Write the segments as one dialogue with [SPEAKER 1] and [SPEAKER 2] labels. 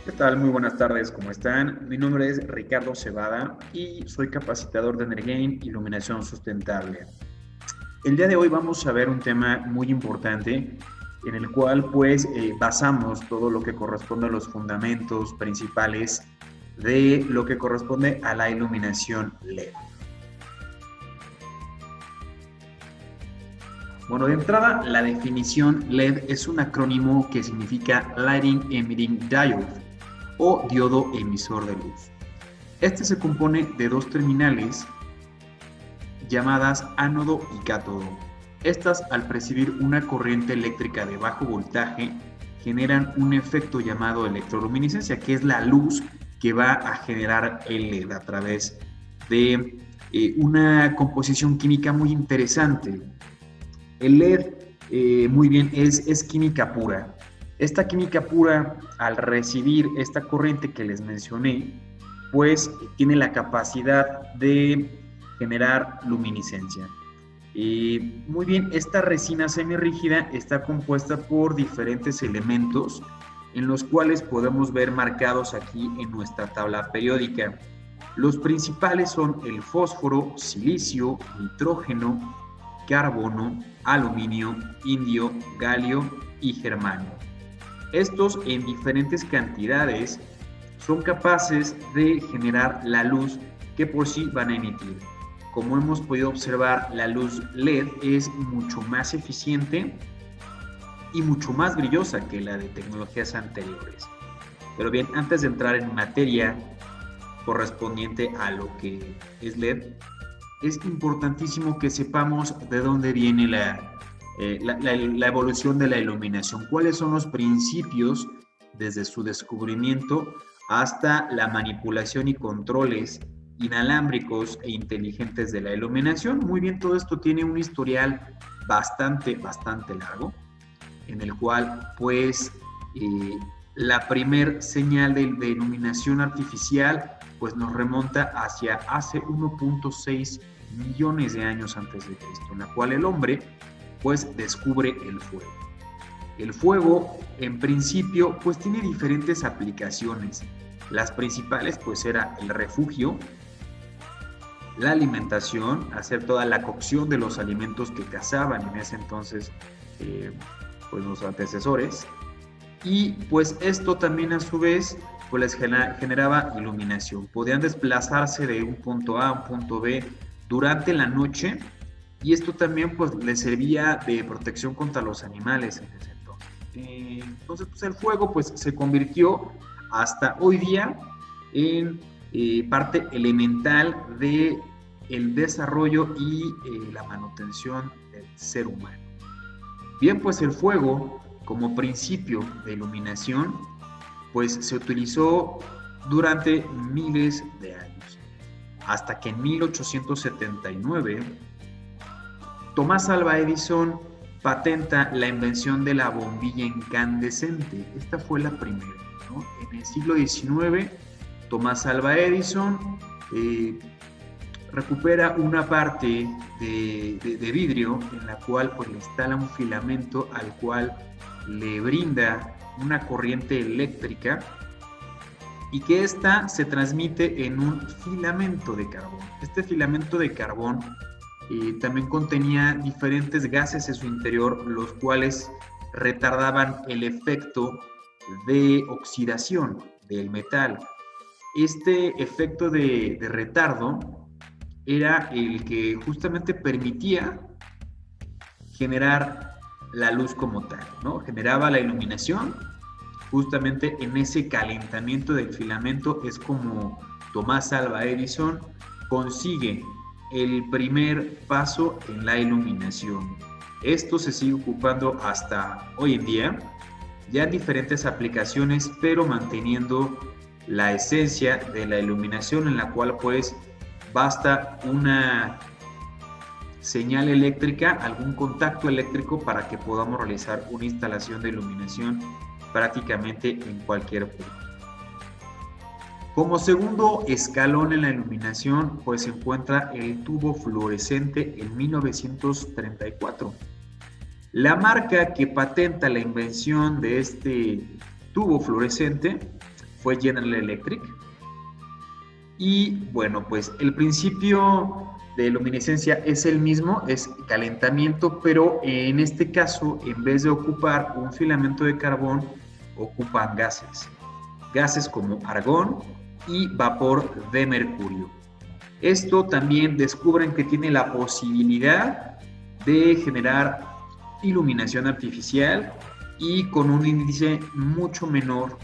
[SPEAKER 1] ¿Qué tal? Muy buenas tardes, ¿cómo están? Mi nombre es Ricardo Cebada y soy capacitador de Energain Iluminación Sustentable. El día de hoy vamos a ver un tema muy importante en el cual basamos todo lo que corresponde a los fundamentos principales de lo que corresponde a la iluminación LED. Bueno, de entrada, la definición LED es un acrónimo que significa Lighting Emitting Diode o diodo emisor de luz. Este se compone de dos terminales llamadas ánodo y cátodo. Estas, al percibir una corriente eléctrica de bajo voltaje, generan un efecto llamado electroluminiscencia, que es la luz que va a generar el LED a través de una composición química muy interesante. El LED, muy bien, es química pura. Esta química pura, al recibir esta corriente que les mencioné, pues tiene la capacidad de generar luminiscencia. Muy bien, esta resina semirrígida está compuesta por diferentes elementos en los cuales podemos ver marcados aquí en nuestra tabla periódica. Los principales son el fósforo, silicio, nitrógeno, carbono, aluminio, indio, galio y germanio. Estos en diferentes cantidades son capaces de generar la luz que por sí van a emitir. Como hemos podido observar, la luz LED es mucho más eficiente y mucho más brillosa que la de tecnologías anteriores. Pero bien, antes de entrar en materia correspondiente a lo que es LED, es importantísimo que sepamos de dónde viene la evolución de la iluminación, cuáles son los principios desde su descubrimiento hasta la manipulación y controles inalámbricos e inteligentes de la iluminación. Muy bien, todo esto tiene un historial bastante largo, en el cual la primer señal de iluminación artificial pues nos remonta hacia hace 1.6 millones de años antes de Cristo, en la cual el hombre pues descubre el fuego. El fuego, en principio, pues tiene diferentes aplicaciones. Las principales pues era el refugio, la alimentación, hacer toda la cocción de los alimentos que cazaban en ese entonces pues los antecesores, y pues esto también a su vez pues les generaba iluminación. Podían desplazarse de un punto A a un punto B durante la noche, y esto también pues les servía de protección contra los animales en ese entonces. Entonces pues el fuego pues se convirtió hasta hoy día en parte elemental de el desarrollo y la manutención del ser humano. Bien, pues el fuego como principio de iluminación pues se utilizó durante miles de años, hasta que en 1879 Tomás Alva Edison patenta la invención de la bombilla incandescente. Esta fue la primera, ¿no? En el siglo XIX, Tomás Alva Edison recupera una parte de vidrio en la cual pues, le instala un filamento al cual le brinda una corriente eléctrica, y que ésta se transmite en un filamento de carbón. Este filamento de carbón también contenía diferentes gases en su interior, los cuales retardaban el efecto de oxidación del metal. Este efecto de retardo era el que justamente permitía generar la luz como tal, ¿no? Generaba la iluminación. Justamente en ese calentamiento del filamento es como Tomás Alva Edison consigue el primer paso en la iluminación. Esto se sigue ocupando hasta hoy en día, ya en diferentes aplicaciones, pero manteniendo la esencia de la iluminación, en la cual pues basta una señal eléctrica, algún contacto eléctrico para que podamos realizar una instalación de iluminación prácticamente en cualquier punto. Como segundo escalón en la iluminación, pues se encuentra el tubo fluorescente en 1934. La marca que patenta la invención de este tubo fluorescente fue General Electric. Y bueno, pues el principio de luminiscencia es el mismo, es calentamiento, pero en este caso, en vez de ocupar un filamento de carbón, ocupan gases. Gases como argón y vapor de mercurio. Esto también descubren que tiene la posibilidad de generar iluminación artificial y con un índice mucho menor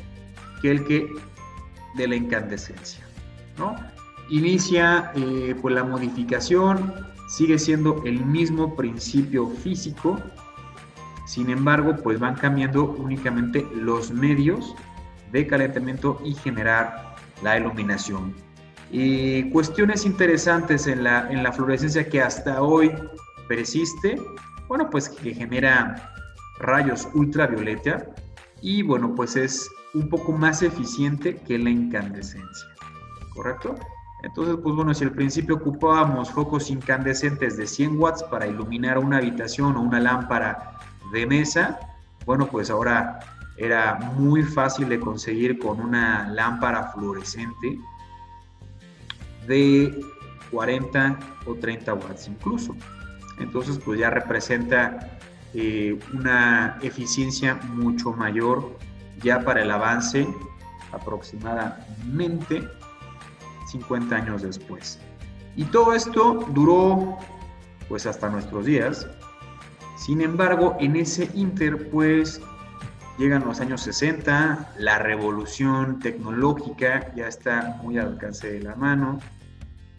[SPEAKER 1] que el que de la incandescencia, ¿no? Inicia pues la modificación, sigue siendo el mismo principio físico, sin embargo pues van cambiando únicamente los medios de calentamiento y generar la iluminación. Cuestiones interesantes en la fluorescencia que hasta hoy persiste, bueno, pues que genera rayos ultravioleta y bueno, pues es un poco más eficiente que la incandescencia, ¿correcto? Entonces, pues bueno, si al principio ocupábamos focos incandescentes de 100 watts para iluminar una habitación o una lámpara de mesa, bueno, pues ahora era muy fácil de conseguir con una lámpara fluorescente de 40 o 30 watts incluso. Entonces, pues ya representa una eficiencia mucho mayor ya para el avance aproximadamente 50 años después. Y todo esto duró pues hasta nuestros días. Sin embargo, en ese inter pues llegan los años 60, la revolución tecnológica ya está muy al alcance de la mano,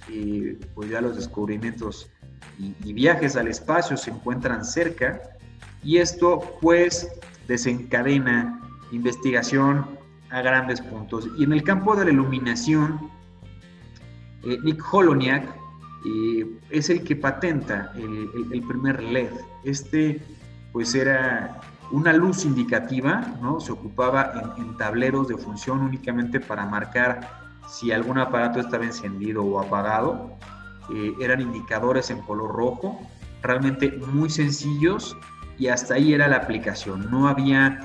[SPEAKER 1] y pues ya los descubrimientos y viajes al espacio se encuentran cerca, y esto pues desencadena investigación a grandes puntos. Y en el campo de la iluminación, Nick Holoniak es el que patenta el primer LED. Este pues era una luz indicativa, ¿no? Se ocupaba en tableros de función únicamente para marcar si algún aparato estaba encendido o apagado. Eran indicadores en color rojo, realmente muy sencillos, y hasta ahí era la aplicación. No había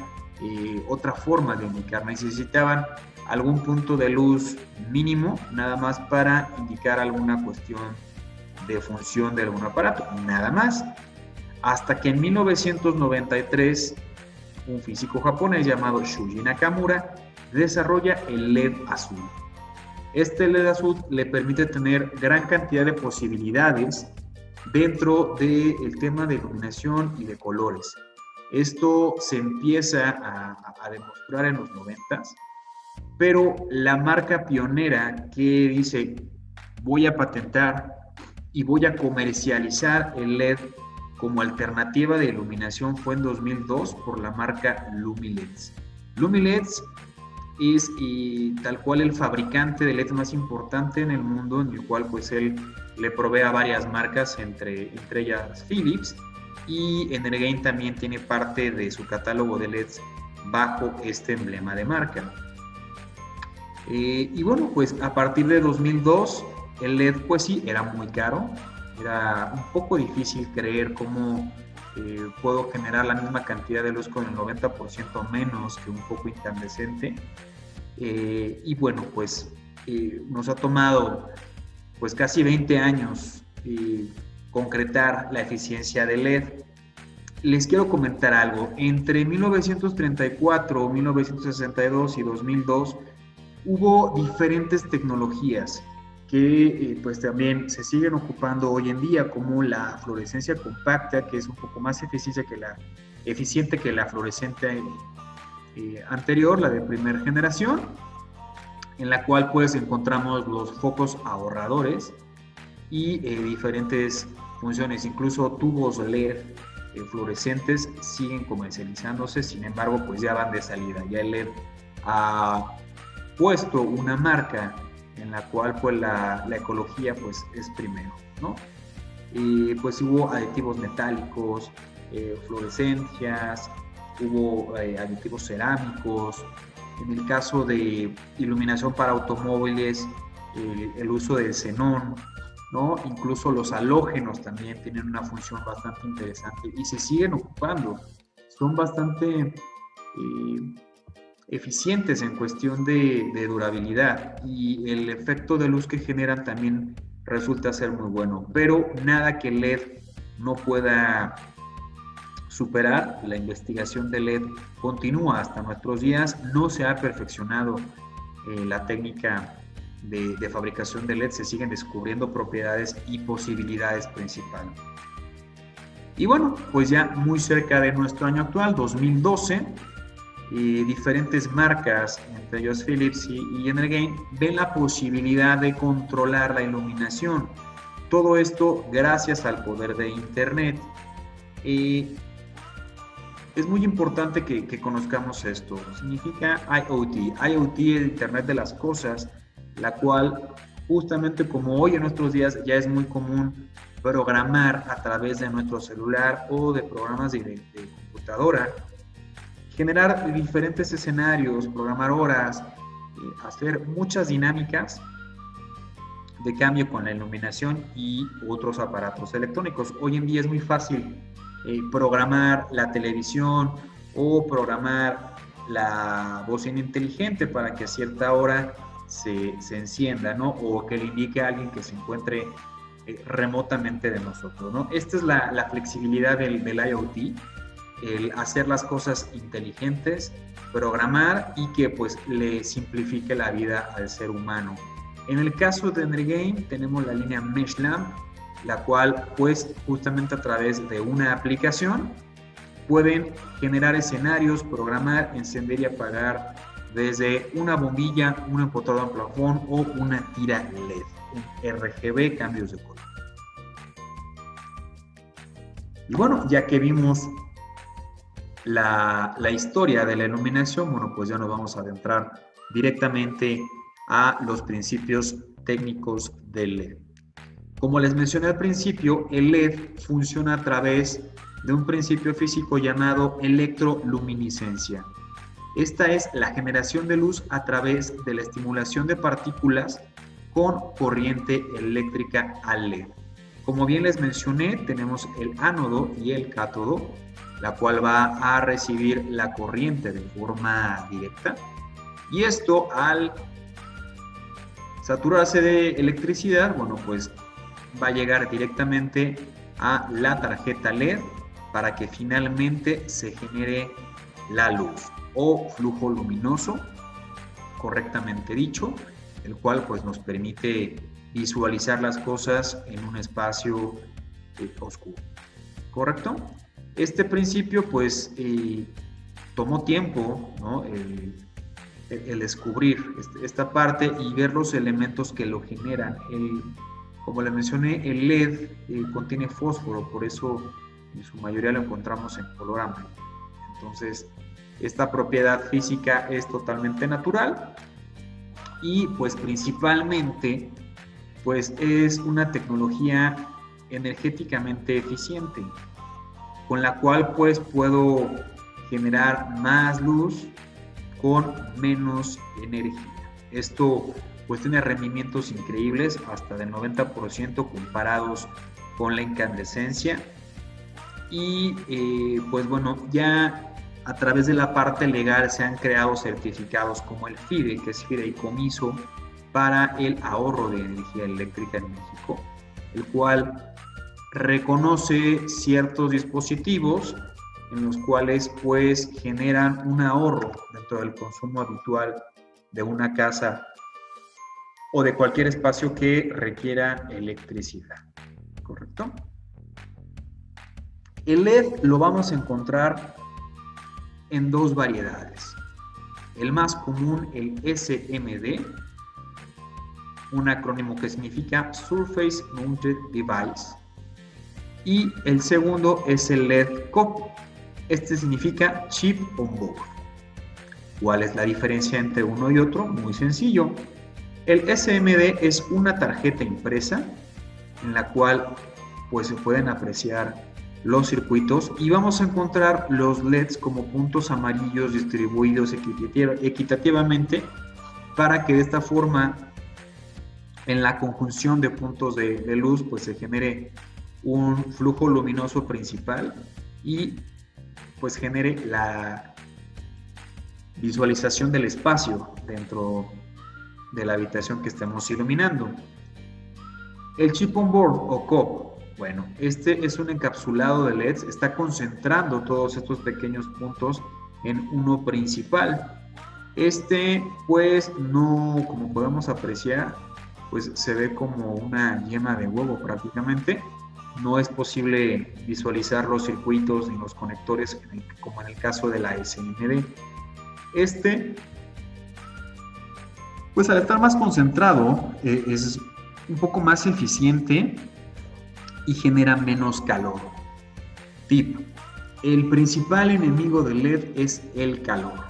[SPEAKER 1] otra forma de indicar. Necesitaban algún punto de luz mínimo, nada más para indicar alguna cuestión de función de algún aparato, nada más. Hasta que en 1993, un físico japonés llamado Shuji Nakamura desarrolla el LED azul. Este LED azul le permite tener gran cantidad de posibilidades dentro del tema de iluminación y de colores. Esto se empieza a demostrar en los 90s, pero la marca pionera que dice voy a patentar y voy a comercializar el LED como alternativa de iluminación fue en 2002 por la marca Lumileds. Lumileds es tal cual el fabricante de LED más importante en el mundo, en el cual pues él le provee a varias marcas, entre ellas Philips, y Energain también tiene parte de su catálogo de LEDs bajo este emblema de marca. Y bueno, pues a partir de 2002 el LED pues sí era muy caro, era un poco difícil creer cómo puedo generar la misma cantidad de luz con el 90% menos que un foco incandescente. Y bueno, pues nos ha tomado pues casi 20 años concretar la eficiencia del LED. Les quiero comentar algo. Entre 1934, 1962 y 2002 hubo diferentes tecnologías que pues también se siguen ocupando hoy en día, como la fluorescencia compacta, que es un poco más eficiente que la fluorescente anterior, la de primera generación, en la cual pues encontramos los focos ahorradores y diferentes funciones, incluso tubos LED fluorescentes siguen comercializándose. Sin embargo pues ya van de salida, ya el LED ha puesto una marca en la cual pues la ecología pues es primero, ¿no? Pues hubo aditivos metálicos, fluorescencias, hubo aditivos cerámicos. En el caso de iluminación para automóviles, el uso del xenón, ¿no? Incluso los halógenos también tienen una función bastante interesante y se siguen ocupando. Son bastante eficientes en cuestión de durabilidad, y el efecto de luz que generan también resulta ser muy bueno, pero nada que LED no pueda superar. La investigación de LED continúa hasta nuestros días, no se ha perfeccionado la técnica de fabricación de LED, se siguen descubriendo propiedades y posibilidades principales. Y bueno, pues ya muy cerca de nuestro año actual, 2012, diferentes marcas, entre ellos Philips y Energain, ven la posibilidad de controlar la iluminación. Todo esto gracias al poder de Internet. Es muy importante que conozcamos esto. Significa IoT. IoT es Internet de las Cosas, la cual justamente como hoy en nuestros días ya es muy común programar a través de nuestro celular o de programas de computadora, generar diferentes escenarios, programar horas, hacer muchas dinámicas de cambio con la iluminación y otros aparatos electrónicos. Hoy en día es muy fácil programar la televisión o programar la bocina inteligente para que a cierta hora se encienda, ¿no? O que le indique a alguien que se encuentre remotamente de nosotros, ¿no? Esta es la flexibilidad del IoT, el hacer las cosas inteligentes, programar y que pues le simplifique la vida al ser humano. En el caso de Energain tenemos la línea MeshLamp, la cual pues justamente a través de una aplicación pueden generar escenarios, programar, encender y apagar desde una bombilla, un empotrado en plafón o una tira LED, en RGB, cambios de color. Y bueno, ya que vimos la historia de la iluminación, bueno, pues ya nos vamos a adentrar directamente a los principios técnicos del LED. Como les mencioné al principio, el LED funciona a través de un principio físico llamado electroluminiscencia. Esta es la generación de luz a través de la estimulación de partículas con corriente eléctrica al LED. Como bien les mencioné, tenemos el ánodo y el cátodo, la cual va a recibir la corriente de forma directa. Y esto, al saturarse de electricidad, bueno, pues va a llegar directamente a la tarjeta LED para que finalmente se genere la luz o flujo luminoso, correctamente dicho, el cual pues nos permite visualizar las cosas en un espacio oscuro, ¿correcto? Este principio pues tomó tiempo, ¿no? El descubrir esta parte y ver los elementos que lo generan. Como les mencioné, el LED contiene fósforo, por eso en su mayoría lo encontramos en color amarillo. Entonces, esta propiedad física es totalmente natural y pues principalmente pues es una tecnología energéticamente eficiente, con la cual pues puedo generar más luz con menos energía. Esto pues tiene rendimientos increíbles, hasta del 90% comparados con la incandescencia. Y pues bueno, ya a través de la parte legal se han creado certificados como el FIDE, que es Fideicomiso para el ahorro de energía eléctrica en México, el cual reconoce ciertos dispositivos en los cuales pues generan un ahorro dentro del consumo habitual de una casa o de cualquier espacio que requiera electricidad, ¿correcto? El LED lo vamos a encontrar en dos variedades. El más común, el SMD, un acrónimo que significa Surface Mounted Device, y el segundo es el LED COP. Este significa Chip on Board. ¿Cuál es la diferencia entre uno y otro? Muy sencillo. El SMD es una tarjeta impresa en la cual pues se pueden apreciar los circuitos y vamos a encontrar los LEDs como puntos amarillos distribuidos equitativamente para que de esta forma en la conjunción de puntos de luz pues se genere un flujo luminoso principal y pues genere visualización del espacio dentro de la habitación que estemos iluminando. El chip on board o COB, bueno, este es un encapsulado de LEDs, está concentrando todos estos pequeños puntos en uno principal. Este, pues, no, como podemos apreciar, pues se ve como una yema de huevo prácticamente. No es posible visualizar los circuitos ni los conectores como en el caso de la SMD. Este, pues al estar más concentrado, es un poco más eficiente y genera menos calor. Tip: el principal enemigo del LED es el calor.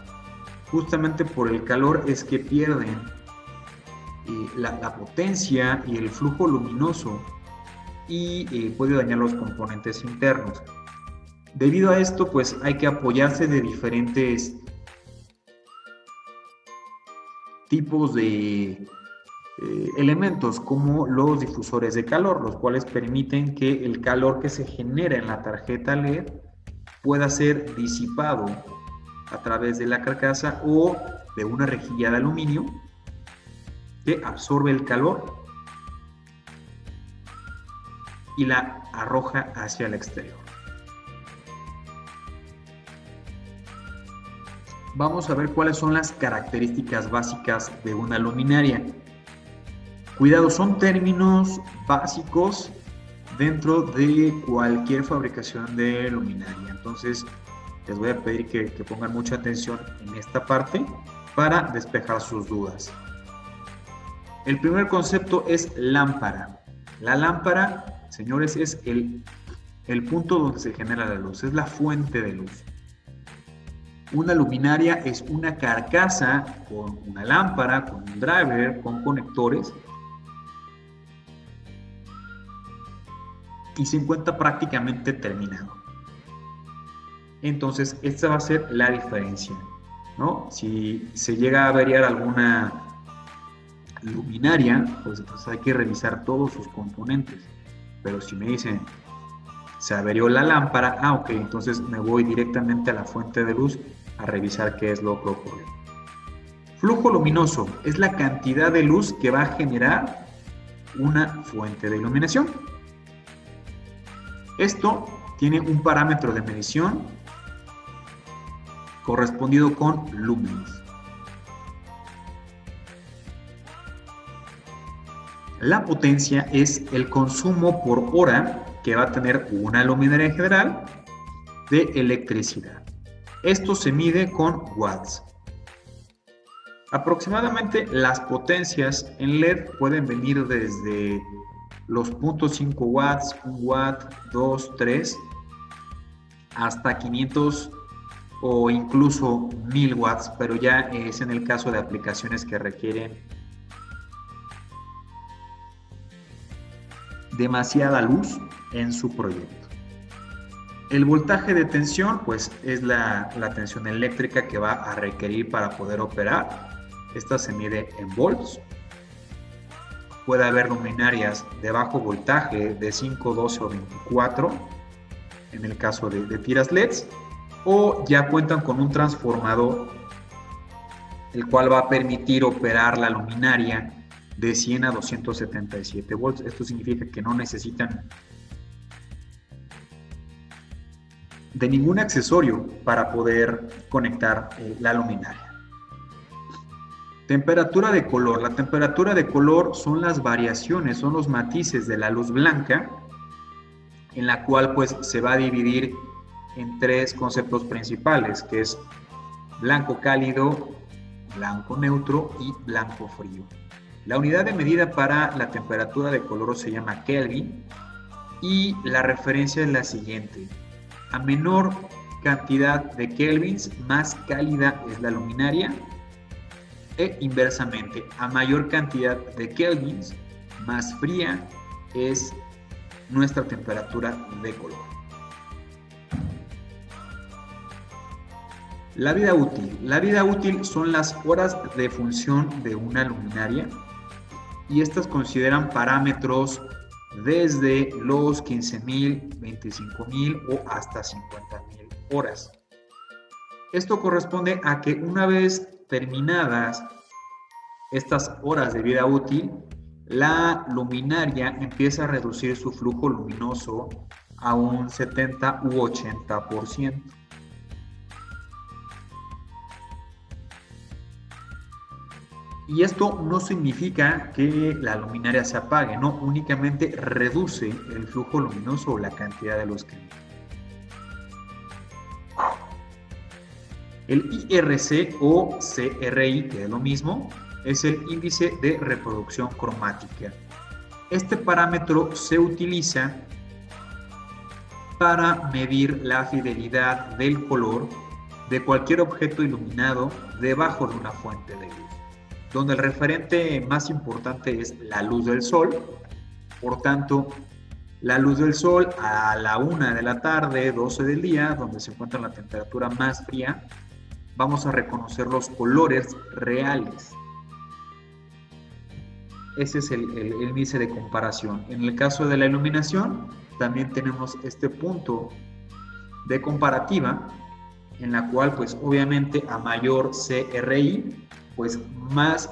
[SPEAKER 1] Justamente por el calor es que pierden la potencia y el flujo luminoso y puede dañar los componentes internos. Debido a esto, pues hay que apoyarse de diferentes tipos de elementos como los difusores de calor, los cuales permiten que el calor que se genera en la tarjeta LED pueda ser disipado a través de la carcasa o de una rejilla de aluminio que absorbe el calor y la arroja hacia el exterior. Vamos a ver cuáles son las características básicas de una luminaria. Cuidado, son términos básicos dentro de cualquier fabricación de luminaria. Entonces, les voy a pedir que pongan mucha atención en esta parte para despejar sus dudas. El primer concepto es lámpara. La lámpara, señores, es el punto donde se genera la luz, es la fuente de luz. Una luminaria es una carcasa con una lámpara, con un driver, con conectores y se encuentra prácticamente terminado. Entonces, esta va a ser la diferencia, ¿no? Si se llega a averiar alguna luminaria, pues entonces hay que revisar todos sus componentes. Pero si me dicen, se averió la lámpara, ok, entonces me voy directamente a la fuente de luz a revisar qué es lo que ocurre. Flujo luminoso es la cantidad de luz que va a generar una fuente de iluminación. Esto tiene un parámetro de medición correspondido con lúmenes. La potencia es el consumo por hora que va a tener una luminaria general de electricidad. Esto se mide con watts. Aproximadamente las potencias en LED pueden venir desde los 0.5 watts, 1 watt, 2, 3, hasta 500 o incluso 1000 watts, pero ya es en el caso de aplicaciones que requieren demasiada luz en su proyecto. El voltaje de tensión, pues es la tensión eléctrica que va a requerir para poder operar. Esta se mide en volts. Puede haber luminarias de bajo voltaje de 5, 12 o 24 en el caso de tiras LEDs, o ya cuentan con un transformador el cual va a permitir operar la luminaria de 100 a 277 volts. Esto significa que no necesitan de ningún accesorio para poder conectar la luminaria. Temperatura de color. La temperatura de color son las variaciones, son los matices de la luz blanca, en la cual pues se va a dividir en tres conceptos principales, que es blanco cálido, blanco neutro y blanco frío. La unidad de medida para la temperatura de color se llama Kelvin y la referencia es la siguiente: a menor cantidad de kelvins, más cálida es la luminaria, e inversamente, a mayor cantidad de kelvins, más fría es nuestra temperatura de color. La vida útil. La vida útil son las horas de función de una luminaria y estas consideran parámetros desde los 15.000, 25.000 o hasta 50.000 horas. Esto corresponde a que una vez terminadas estas horas de vida útil, la luminaria empieza a reducir su flujo luminoso a un 70 u 80%. Y esto no significa que la luminaria se apague, no, únicamente reduce el flujo luminoso o la cantidad de luz que emite. El IRC o CRI, que es lo mismo, es el índice de reproducción cromática. Este parámetro se utiliza para medir la fidelidad del color de cualquier objeto iluminado debajo de una fuente de luz, donde el referente más importante es la luz del sol. Por tanto, la luz del sol a la 1 de la tarde, 12 del día, donde se encuentra la temperatura más fría, vamos a reconocer los colores reales. Ese es el índice de comparación. En el caso de la iluminación, también tenemos este punto de comparativa, en la cual, pues obviamente, a mayor CRI, pues más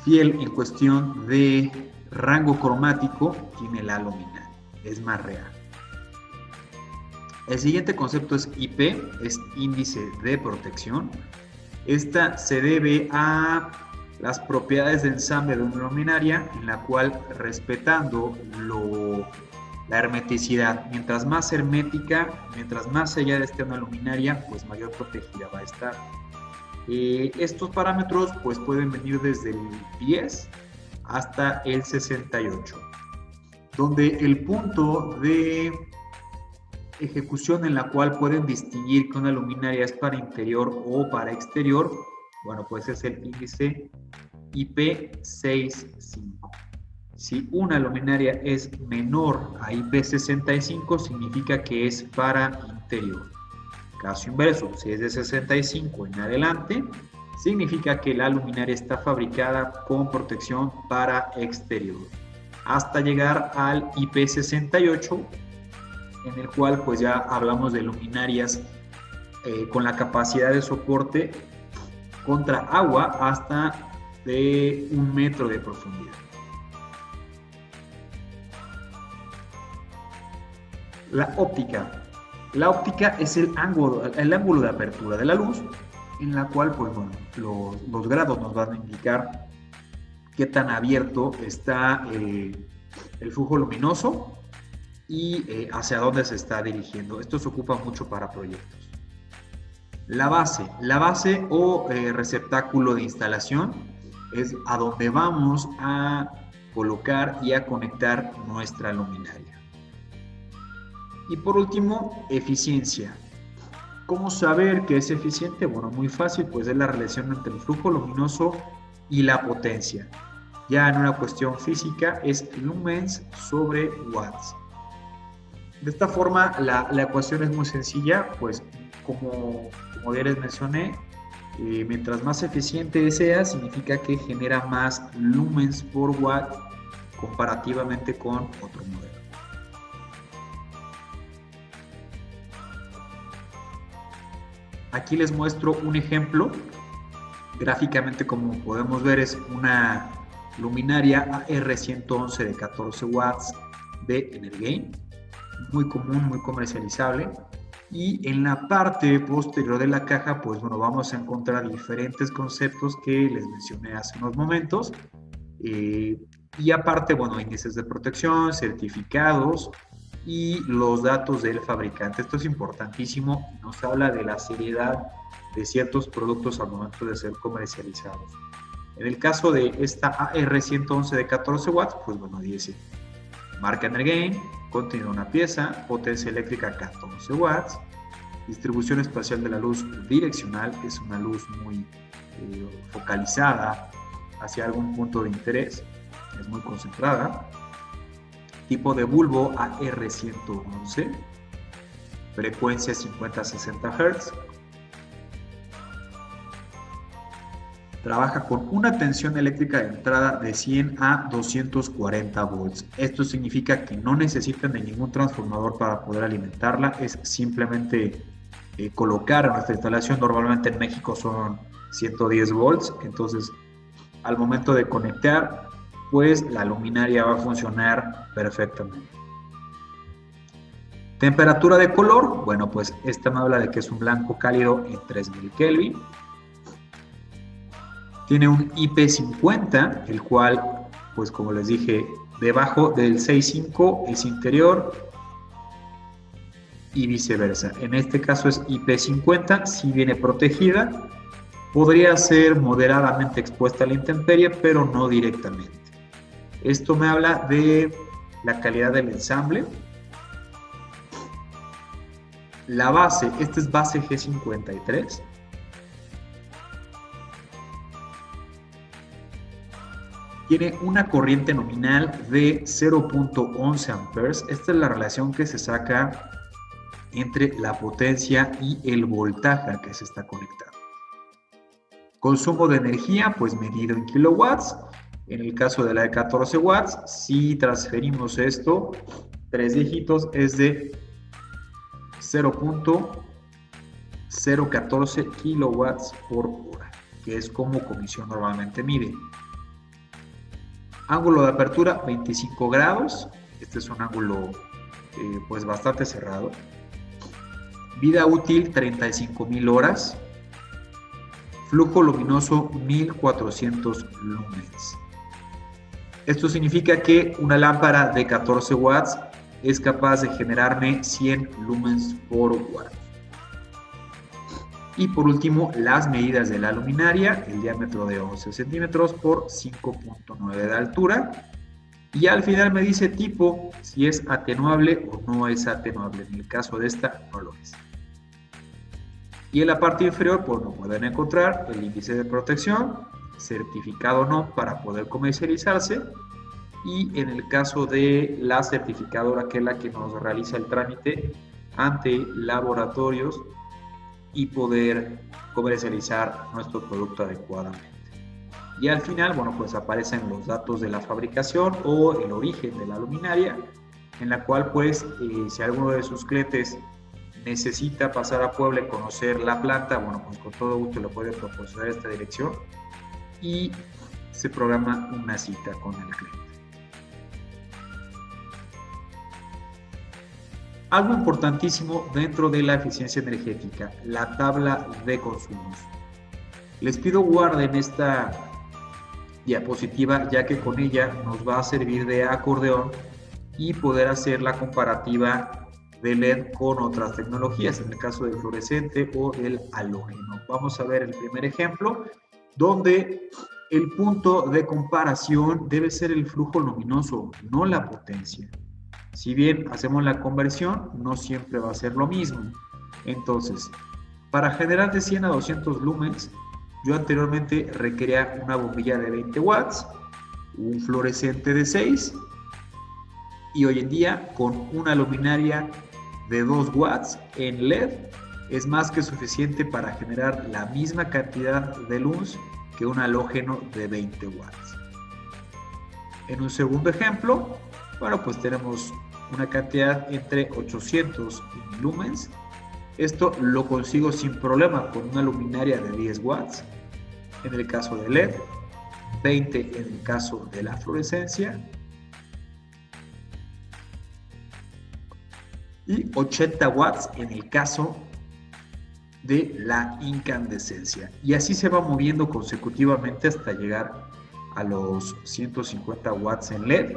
[SPEAKER 1] fiel en cuestión de rango cromático tiene la luminaria, es más real. El siguiente concepto es IP, es índice de protección. Esta se debe a las propiedades de ensamble de una luminaria, en la cual, respetando la hermeticidad, mientras más hermética, mientras más sellada esté una luminaria, pues mayor protegida va a estar. Estos parámetros pues pueden venir desde el 10 hasta el 68, donde el punto de ejecución en la cual pueden distinguir que una luminaria es para interior o para exterior, bueno, pues es el índice IP65. Si una luminaria es menor a IP65, significa que es para interior. Caso inverso, si es de 65 en adelante, significa que la luminaria está fabricada con protección para exterior, hasta llegar al IP68, en el cual pues ya hablamos de luminarias con la capacidad de soporte contra agua hasta de 1 metro de profundidad. La óptica. La óptica es el ángulo de apertura de la luz, en la cual pues, bueno, los grados nos van a indicar qué tan abierto está el flujo luminoso y hacia dónde se está dirigiendo. Esto se ocupa mucho para proyectos. La base o receptáculo de instalación es a donde vamos a colocar y a conectar nuestra luminaria. Y por último, eficiencia. ¿Cómo saber que es eficiente? Bueno, muy fácil, pues es la relación entre el flujo luminoso y la potencia. Ya en una cuestión física es lumens sobre watts. De esta forma, la ecuación es muy sencilla, pues como ya les mencioné, mientras más eficiente sea, significa que genera más lumens por watt comparativamente con otro modelo. Aquí les muestro un ejemplo. Gráficamente, como podemos ver, es una luminaria AR111 de 14 watts de Energain, muy común, muy comercializable. Y en la parte posterior de la caja, pues bueno, vamos a encontrar diferentes conceptos que les mencioné hace unos momentos. Y aparte, bueno, índices de protección, certificados y los datos del fabricante. Esto es importantísimo, nos habla de la seriedad de ciertos productos al momento de ser comercializados. En el caso de esta AR111 de 14 watts, pues bueno, dice marca Energain, contiene una pieza, potencia eléctrica 14 watts, distribución espacial de la luz direccional, que es una luz muy focalizada hacia algún punto de interés, es muy concentrada. Tipo de bulbo AR111, frecuencia 50-60 Hz. trabaja con una tensión eléctrica de entrada de 100 a 240 volts. Esto significa que no necesitan de ningún transformador para poder alimentarla, es simplemente colocar en nuestra instalación. Normalmente en México son 110 volts, entonces al momento de conectar, pues la luminaria va a funcionar perfectamente. Temperatura de color, bueno, pues esta me habla de que es un blanco cálido en 3000 Kelvin. Tiene un IP50, el cual, pues como les dije, debajo del 6.5 es interior y viceversa. En este caso es IP50, si viene protegida, podría ser moderadamente expuesta a la intemperie, pero no directamente. Esto me habla de la calidad del ensamble. La base, esta es base G53. Tiene una corriente nominal de 0.11 amperes. Esta es la relación que se saca entre la potencia y el voltaje al que se está conectando. Consumo de energía, pues medido en kilowatts. En el caso de la de 14 watts, si transferimos esto, 3 dígitos, es de 0.014 kilowatts por hora, que es como comisión normalmente mide. Ángulo de apertura 25 grados, este es un ángulo pues bastante cerrado. Vida útil 35.000 horas. Flujo luminoso 1400 lumens. Esto significa que una lámpara de 14 watts es capaz de generarme 100 lumens por watt. Y por último, las medidas de la luminaria, el diámetro de 11 centímetros por 5.9 de altura. Y al final me dice tipo, si es atenuable o no es atenuable. En el caso de esta, no lo es. Y en la parte inferior, pues no pueden encontrar el índice de protección, certificado o no para poder comercializarse. Y en el caso de la certificadora, que es la que nos realiza el trámite ante laboratorios, y poder comercializar nuestro producto adecuadamente. Y al final, bueno, pues aparecen los datos de la fabricación o el origen de la luminaria, en la cual pues si alguno de sus clientes necesita pasar a Puebla y conocer la planta, bueno, pues con todo gusto le puede proporcionar esta dirección y se programa una cita con el cliente. Algo importantísimo dentro de la eficiencia energética, la tabla de consumos. Les pido guarden esta diapositiva, ya que con ella nos va a servir de acordeón y poder hacer la comparativa de LED con otras tecnologías, en el caso del fluorescente o del halógeno. Vamos a ver el primer ejemplo, donde el punto de comparación debe ser el flujo luminoso, no la potencia. Si bien hacemos la conversión, no siempre va a ser lo mismo. Entonces, para generar de 100 a 200 lumens, yo anteriormente requería una bombilla de 20 watts, un fluorescente de 6, y hoy en día con una luminaria de 2 watts en LED es más que suficiente para generar la misma cantidad de luz que un halógeno de 20 watts. En un segundo ejemplo, bueno, pues tenemos una cantidad entre 800 y 1000 lumens. Esto lo consigo sin problema con una luminaria de 10 watts en el caso de LED, 20 en el caso de la fluorescencia y 80 watts en el caso de la incandescencia. Y así se va moviendo consecutivamente hasta llegar a los 150 watts en LED,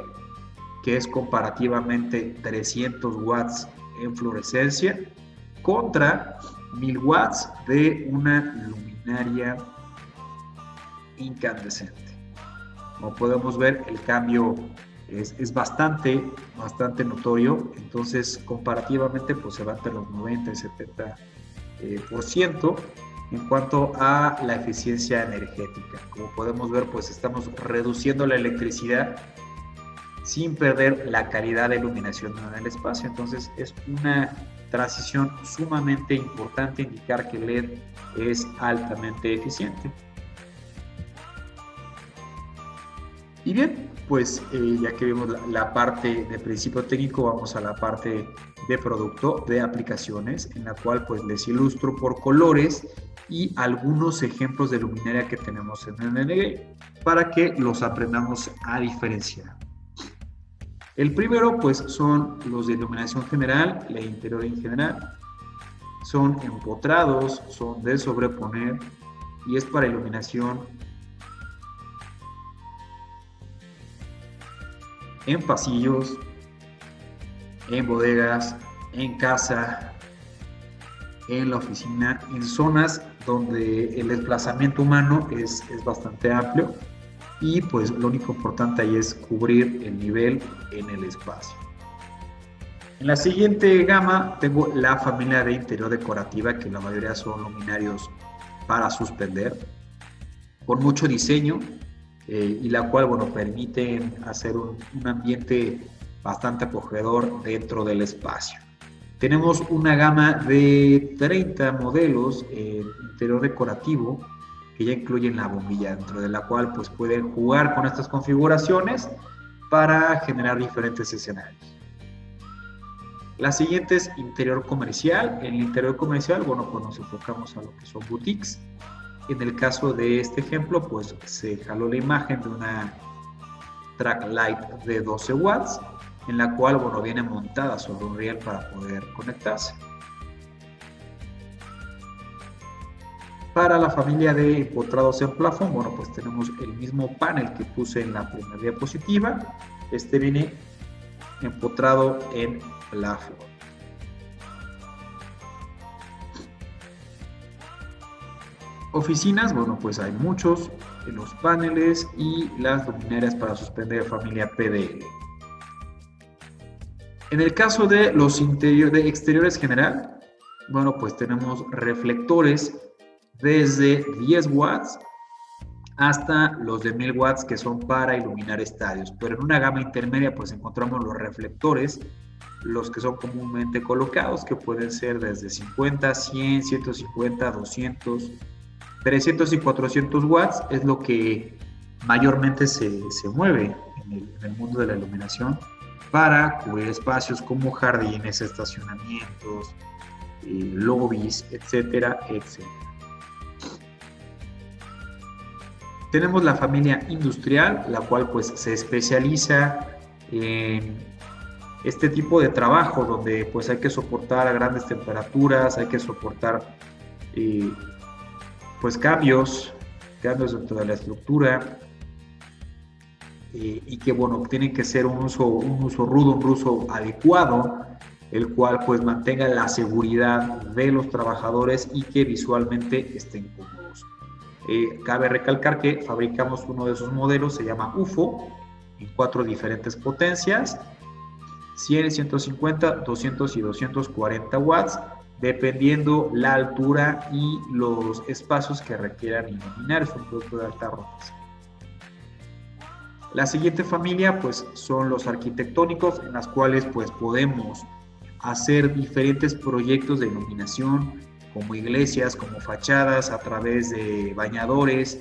[SPEAKER 1] que es comparativamente 300 watts en fluorescencia contra 1000 watts de una luminaria incandescente. Como podemos ver, el cambio es bastante notorio. Entonces, comparativamente, pues se va entre los 90 y 70% en cuanto a la eficiencia energética. Como podemos ver, pues estamos reduciendo la electricidad sin perder la calidad de iluminación en el espacio. Entonces es una transición sumamente importante indicar que el LED es altamente eficiente. Y bien, pues ya que vimos la parte de principio técnico, vamos a la parte de producto, de aplicaciones, en la cual pues les ilustro por colores y algunos ejemplos de luminaria que tenemos en el NG para que los aprendamos a diferenciar. El primero pues son los de iluminación general, la interior en general, son empotrados, son de sobreponer y es para iluminación en pasillos, en bodegas, en casa, en la oficina, en zonas donde el desplazamiento humano es bastante amplio y pues lo único importante ahí es cubrir el nivel en el espacio. En la siguiente gama tengo la familia de interior decorativa, que la mayoría son luminarios para suspender, con mucho diseño y la cual, bueno, permiten hacer un ambiente bastante acogedor dentro del espacio. Tenemos una gama de 30 modelos en interior decorativo que ya incluyen la bombilla, dentro de la cual pues pueden jugar con estas configuraciones para generar diferentes escenarios. La siguiente es interior comercial. En el interior comercial, bueno, pues nos enfocamos a lo que son boutiques. En el caso de este ejemplo, pues se jaló la imagen de una track light de 12 watts, en la cual, bueno, viene montada sobre un riel para poder conectarse. Para la familia de empotrados en plafón, bueno, pues tenemos el mismo panel que puse en la primera diapositiva. Este viene empotrado en plafón. Oficinas, bueno, pues hay muchos, los paneles y las luminarias para suspender familia PDL. En el caso de los exteriores general, bueno, pues tenemos reflectores desde 10 watts hasta los de 1000 watts que son para iluminar estadios, pero en una gama intermedia pues encontramos los reflectores, los que son comúnmente colocados, que pueden ser desde 50, 100, 150, 200, 300 y 400 watts, es lo que mayormente se mueve en el mundo de la iluminación para cubrir espacios como jardines, estacionamientos, lobbies, etcétera, etcétera. Tenemos la familia industrial, la cual pues se especializa en este tipo de trabajo donde pues hay que soportar grandes temperaturas, hay que soportar pues cambios dentro de la estructura y que bueno, tienen que ser un uso rudo, un uso adecuado, el cual pues mantenga la seguridad de los trabajadores y que visualmente estén cómodos. Cabe recalcar que fabricamos uno de esos modelos, se llama UFO, en 4 diferentes potencias, 100, 150, 200 y 240 watts, dependiendo la altura y los espacios que requieran iluminar. Es un producto de alta rotación. La siguiente familia pues son los arquitectónicos, en las cuales pues podemos hacer diferentes proyectos de iluminación, como iglesias, como fachadas, a través de bañadores,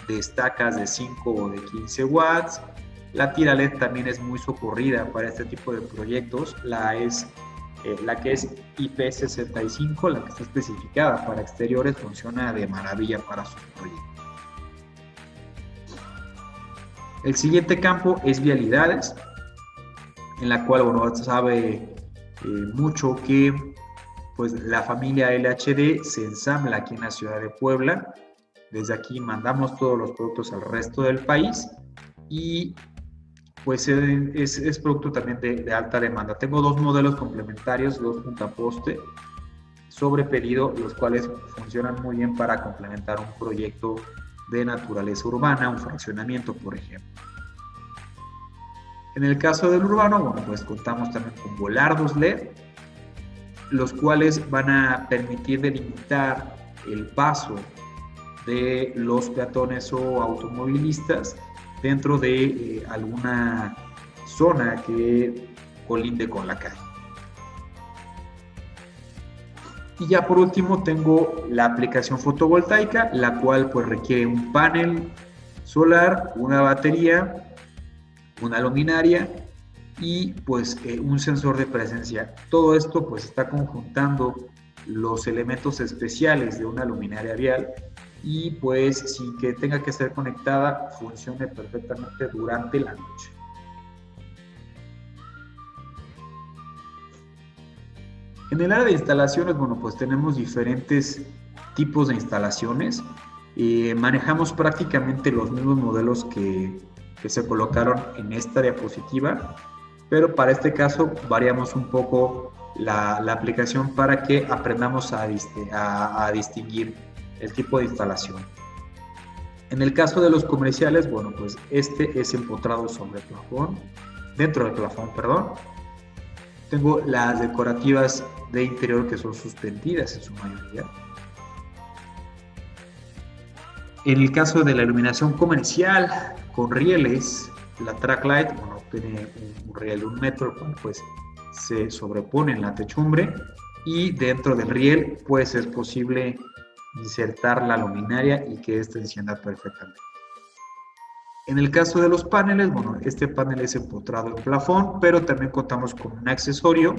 [SPEAKER 1] de estacas de 5 o de 15 watts. La tira LED también es muy socorrida para este tipo de proyectos. La que es IP65, la que está especificada para exteriores, funciona de maravilla para sus proyectos. El siguiente campo es vialidades, en la cual uno sabe mucho que pues la familia LHD se ensambla aquí en la ciudad de Puebla. Desde aquí mandamos todos los productos al resto del país y pues es producto también de alta demanda. Tengo 2 modelos complementarios, 2 puntaposte sobre pedido, los cuales funcionan muy bien para complementar un proyecto de naturaleza urbana, un fraccionamiento, por ejemplo. En el caso del urbano, bueno, pues contamos también con volardos LED, los cuales van a permitir delimitar el paso de los peatones o automovilistas dentro de alguna zona que colinde con la calle. Y ya por último tengo la aplicación fotovoltaica, la cual pues requiere un panel solar, una batería una luminaria y pues un sensor de presencia. Todo esto pues está conjuntando los elementos especiales de una luminaria vial y pues sin que tenga que ser conectada funcione perfectamente durante la noche. En el área de instalaciones, bueno, pues tenemos diferentes tipos de instalaciones. Manejamos prácticamente los mismos modelos que se colocaron en esta diapositiva, pero para este caso variamos un poco la aplicación para que aprendamos a distinguir el tipo de instalación. En el caso de los comerciales, bueno, pues este es empotrado sobre plafón, dentro del plafón, perdón. Tengo las decorativas de interior que son suspendidas en su mayoría. En el caso de la iluminación comercial con rieles, la track light, bueno, tiene un riel de 1 metro, pues se sobrepone en la techumbre y dentro del riel pues es posible insertar la luminaria y que ésta encienda perfectamente. En el caso de los paneles, bueno, este panel es empotrado en plafón, pero también contamos con un accesorio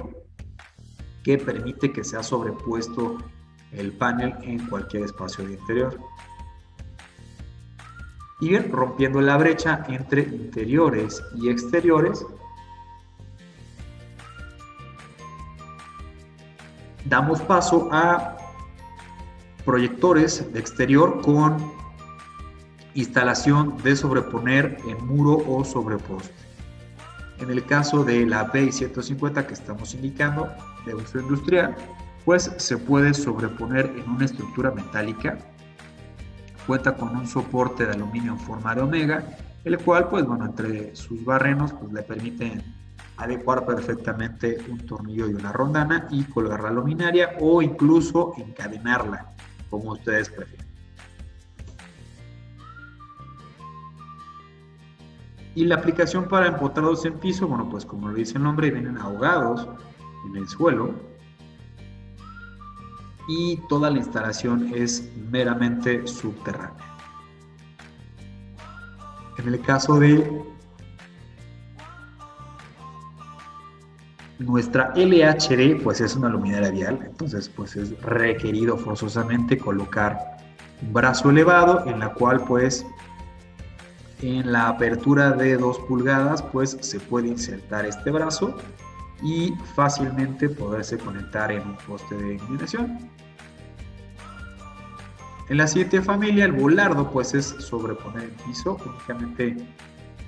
[SPEAKER 1] que permite que sea sobrepuesto el panel en cualquier espacio de interior. Y bien, rompiendo la brecha entre interiores y exteriores, damos paso a proyectores de exterior con instalación de sobreponer en muro o sobreposte. En el caso de la BEI 150 que estamos indicando, de uso industrial, pues se puede sobreponer en una estructura metálica. Cuenta con un soporte de aluminio en forma de omega, el cual, pues bueno, entre sus barrenos, pues le permiten adecuar perfectamente un tornillo y una rondana y colgar la luminaria o incluso encadenarla, como ustedes prefieren. Y la aplicación para empotrados en piso, bueno, pues como lo dice el nombre, vienen ahogados en el suelo y toda la instalación es meramente subterránea. En el caso de nuestra LHD, pues es una luminaria vial, entonces pues es requerido forzosamente colocar un brazo elevado en la cual pues en la apertura de 2 pulgadas pues se puede insertar este brazo y fácilmente poderse conectar en un poste de iluminación. En la siguiente familia, el volardo pues es sobreponer el piso, únicamente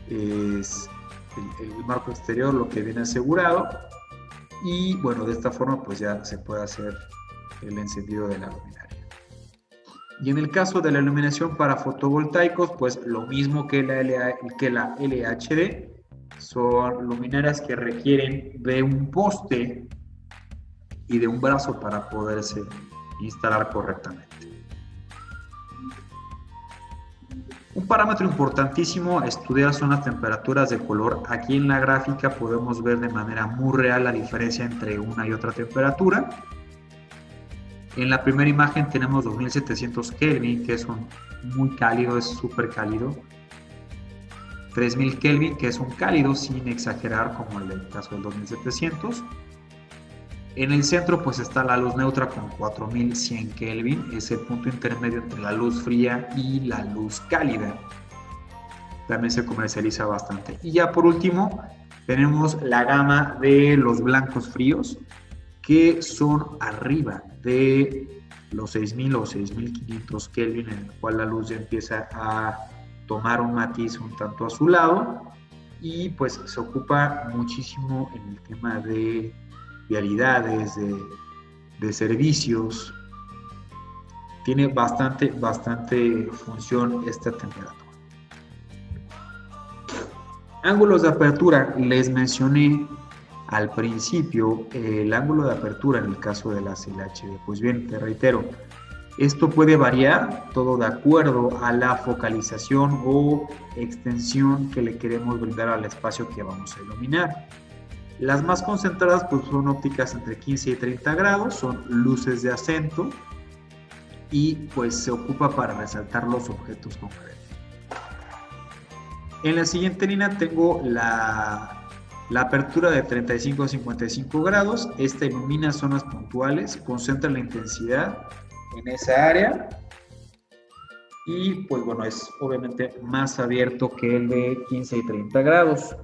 [SPEAKER 1] es el marco exterior lo que viene asegurado y bueno, de esta forma pues ya se puede hacer el encendido de la luminaria. Y en el caso de la iluminación para fotovoltaicos, pues lo mismo que la LHD, son luminarias que requieren de un poste y de un brazo para poderse instalar correctamente. Un parámetro importantísimo a estudiar son las temperaturas de color. Aquí en la gráfica podemos ver de manera muy real la diferencia entre una y otra temperatura. En la primera imagen tenemos 2700 Kelvin, que es muy cálido, es súper cálido. 3000 Kelvin, que es un cálido sin exagerar como el del caso del 2700. En el centro pues está la luz neutra con 4100 Kelvin, es el punto intermedio entre la luz fría y la luz cálida. También se comercializa bastante. Y ya por último tenemos la gama de los blancos fríos, que son arriba de los 6000 o 6500 Kelvin, en el cual la luz ya empieza a tomar un matiz un tanto azulado y pues se ocupa muchísimo en el tema de vialidades, de servicios. Tiene bastante función esta temperatura. Ángulos de apertura, les mencioné al principio el ángulo de apertura en el caso de las LHD. Pues bien, te reitero, esto puede variar todo de acuerdo a la focalización o extensión que le queremos brindar al espacio que vamos a iluminar. Las más concentradas pues son ópticas entre 15 y 30 grados, son luces de acento y pues se ocupa para resaltar los objetos concretos. En la siguiente línea tengo la apertura de 35 a 55 grados. Esta ilumina zonas puntuales, concentra la intensidad en esa área y pues bueno, es obviamente más abierto que el de 15 y 30 grados.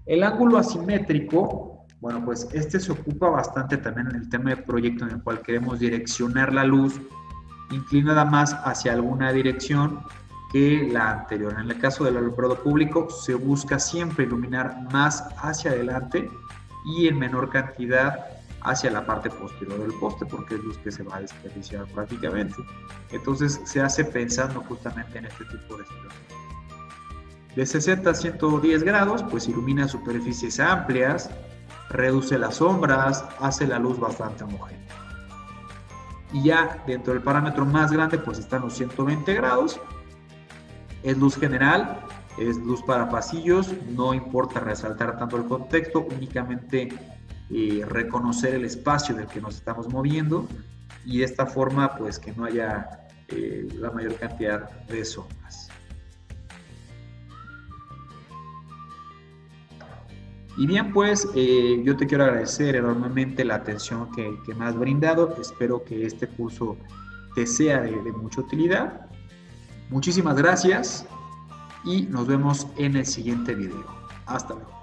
[SPEAKER 1] El ángulo asimétrico, bueno, pues este se ocupa bastante también en el tema de proyecto en el cual queremos direccionar la luz inclinada más hacia alguna dirección que la anterior. En el caso del alumbrado público se busca siempre iluminar más hacia adelante y en menor cantidad hacia la parte posterior del poste, porque es luz que se va a desperdiciar prácticamente. Entonces se hace pensando justamente en este tipo de situaciones. De 60 a 110 grados, pues ilumina superficies amplias, reduce las sombras, hace la luz bastante homogénea. Y ya dentro del parámetro más grande, pues están los 120 grados. Es luz general, es luz para pasillos, no importa resaltar tanto el contexto, únicamente reconocer el espacio del que nos estamos moviendo y de esta forma pues que no haya la mayor cantidad de sombras. Y bien, pues yo te quiero agradecer enormemente la atención que me has brindado. Espero que este curso te sea de mucha utilidad. Muchísimas gracias y nos vemos en el siguiente video. Hasta luego.